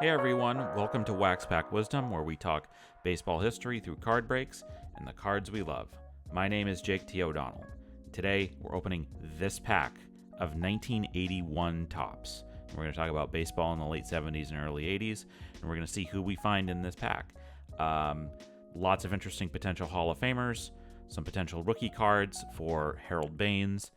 Hey everyone, welcome to Wax Pack Wisdom, where we talk baseball history through card breaks and the cards we love. My name is Jake T. O'Donnell. Today, we're opening this pack of 1981 Topps. We're going to talk about baseball in the late 70s and early 80s, and we're going to see who we find in this pack. Lots of interesting potential Hall of Famers, some potential rookie cards for Harold Baines,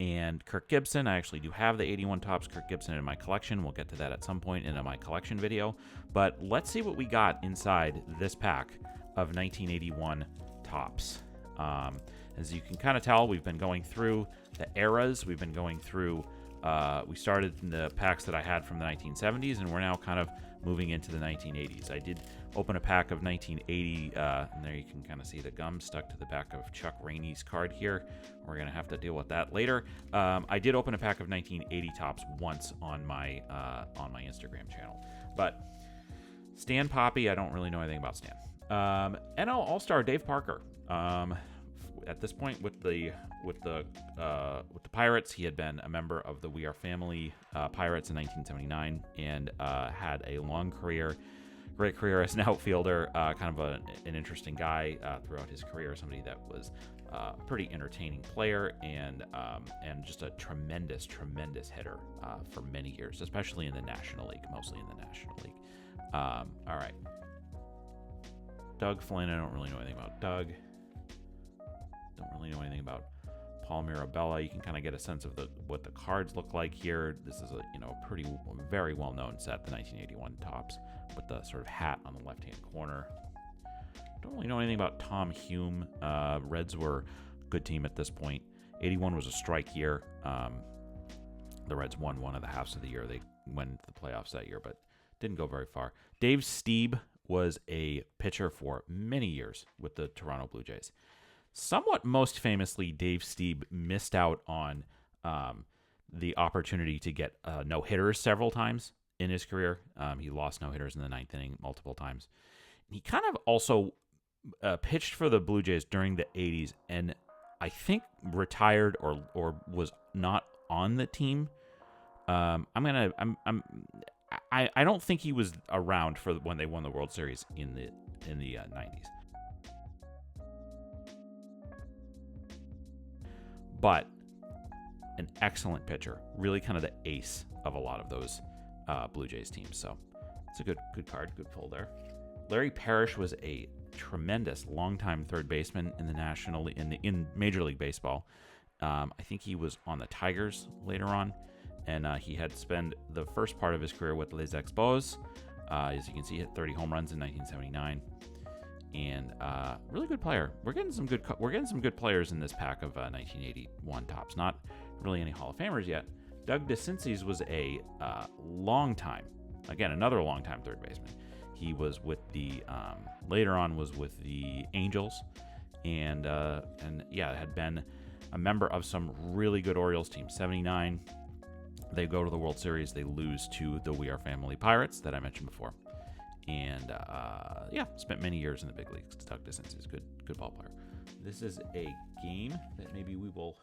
and Kirk Gibson. I actually do have the 81 Topps Kirk Gibson in my collection. We'll get to that at some point in my collection video. But let's see what we got inside this pack of 1981 Topps. As you can kind of tell, we've been going through the eras. We've been going through, we started in the packs that I had from the 1970s, and we're now kind of moving into the 1980s. I did open a pack of 1980, and there you can kind of see the gum stuck to the back of Chuck Rainey's card here. We're going to have to deal with that later. I did open a pack of 1980 Topps once on my Instagram channel. But Stan Poppy, I don't really know anything about Stan. NL All-Star Dave Parker. At this point with the Pirates, he had been a member of the We Are Family Pirates in 1979 and had a long career, great career as an outfielder, kind of an interesting guy throughout his career, somebody that was a pretty entertaining player and just a tremendous hitter for many years, especially in the National League, mostly in the National League. All right. Doug Flynn, I don't really know anything about Doug. Don't really know anything about Paul Mirabella. You can kind of get a sense of what the cards look like here. This is a very well-known set, the 1981 Topps, with the sort of hat on the left-hand corner. Don't really know anything about Tom Hume. Reds were a good team at this point. 81 was a strike year. The Reds won one of the halves of the year. They went into the playoffs that year, but didn't go very far. Dave Stieb was a pitcher for many years with the Toronto Blue Jays. Somewhat most famously, Dave Stieb missed out on the opportunity to get no-hitters several times in his career. He lost no-hitters in the ninth inning multiple times. He kind of also pitched for the Blue Jays during the 80s, and I think retired or was not on the team. I don't think he was around for when they won the World Series in the 90s. But an excellent pitcher, really kind of the ace of a lot of those Blue Jays teams. So it's a good card, good pull there. Larry Parrish was a tremendous longtime third baseman in the National in Major League Baseball. I think he was on the Tigers later on, and he had spent the first part of his career with Les Expos. As you can see, hit 30 home runs in 1979. And really good player. We're getting some good players in this pack of 1981 Topps. Not really any Hall of Famers yet. Doug DeCinces was a another long-time third baseman. He was with the later on was with the Angels, and had been a member of some really good Orioles teams. 79, they go to the World Series. They lose to the We Are Family Pirates that I mentioned before. And spent many years in the big leagues. Doug DeCinces, good ball player. This is a game that maybe we will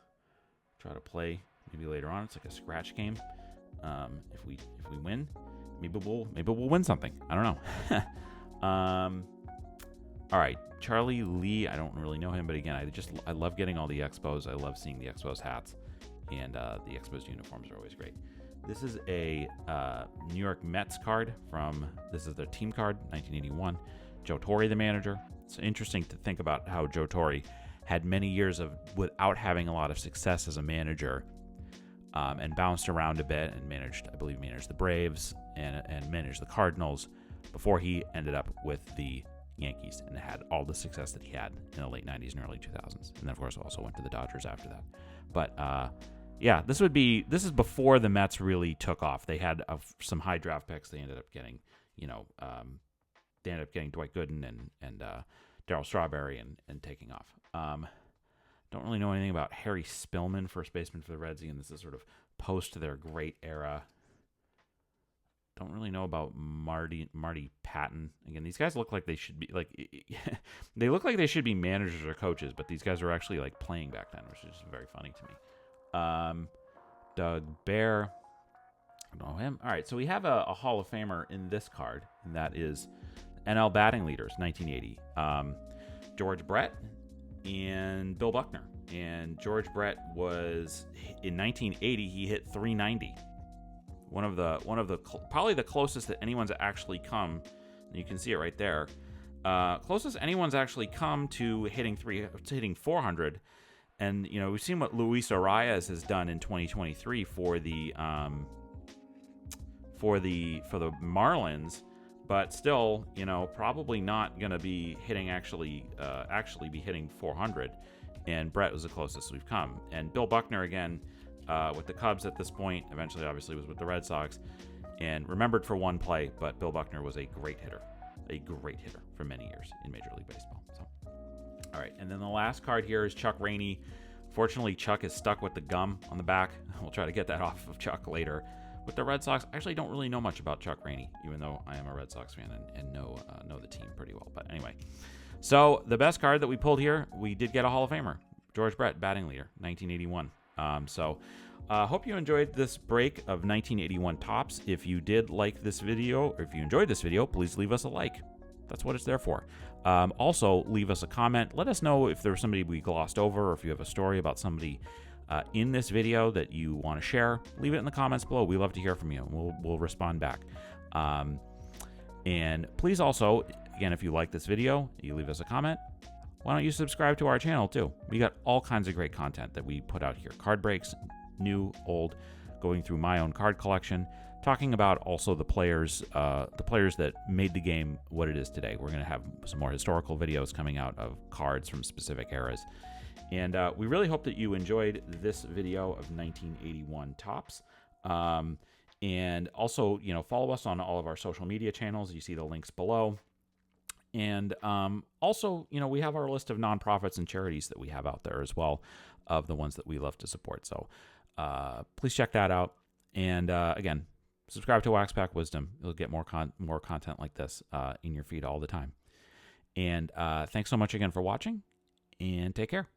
try to play maybe later on. It's like a scratch game. If we win, maybe we'll win something. I don't know. All right, Charlie Lee. I don't really know him, but again, I love getting all the Expos. I love seeing the Expos hats, and the Expos uniforms are always great. This is a New York Mets card this is their team card, 1981. Joe Torre, the manager. It's interesting to think about how Joe Torre had many years without having a lot of success as a manager, and bounced around a bit and managed the Braves and managed the Cardinals before he ended up with the Yankees and had all the success that he had in the late 90s and early 2000s. And then, of course, also went to the Dodgers after that. But, this is before the Mets really took off. They had some high draft picks. They ended up getting, Dwight Gooden and Darryl Strawberry and taking off. Don't really know anything about Harry Spillman, first baseman for the Reds. Again, this is sort of post their great era. Don't really know about Marty Patton. Again, these guys look like they should be they look like they should be managers or coaches, but these guys were actually playing back then, which is very funny to me. Doug Bear. I know him. All right, so we have a Hall of Famer in this card, and that is NL batting leaders, 1980. George Brett and Bill Buckner. And George Brett was, in 1980, he hit 390. One of the probably the closest that anyone's actually come. You can see it right there. Closest anyone's actually come to hitting 400. And we've seen what Luis Arias has done in 2023 for the Marlins, but still, probably not going to be hitting actually be hitting 400. And Brett was the closest we've come. And Bill Buckner again with the Cubs at this point. Eventually, obviously, was with the Red Sox, and remembered for one play. But Bill Buckner was a great hitter for many years in Major League Baseball. So, all right, and then the last card here is Chuck Rainey. Fortunately, Chuck is stuck with the gum on the back. We'll try to get that off of Chuck later. With the Red Sox, I actually don't really know much about Chuck Rainey, even though I am a Red Sox fan and know the team pretty well. But anyway, so the best card that we pulled here, we did get a Hall of Famer, George Brett, batting leader, 1981. Hope you enjoyed this break of 1981 Topps. If you did like this video, or if you enjoyed this video, please leave us a like. That's what it's there for. Also, leave us a comment. Let us know if there was somebody we glossed over, or if you have a story about somebody in this video that you want to share. Leave it in the comments below. We love to hear from you. We'll respond back. And please also, again, if you like this video, you leave us a comment. Why don't you subscribe to our channel too? We got all kinds of great content that we put out here. Card breaks, new, old, going through my own card collection, talking about also the players that made the game what it is today. We're going to have some more historical videos coming out of cards from specific eras. And we really hope that you enjoyed this video of 1981 Topps. And also, follow us on all of our social media channels. You see the links below. And also, we have our list of nonprofits and charities that we have out there as well, of the ones that we love to support. So please check that out. And again, subscribe to Wax Pack Wisdom. You'll get more content like this in your feed all the time. And thanks so much again for watching, and take care.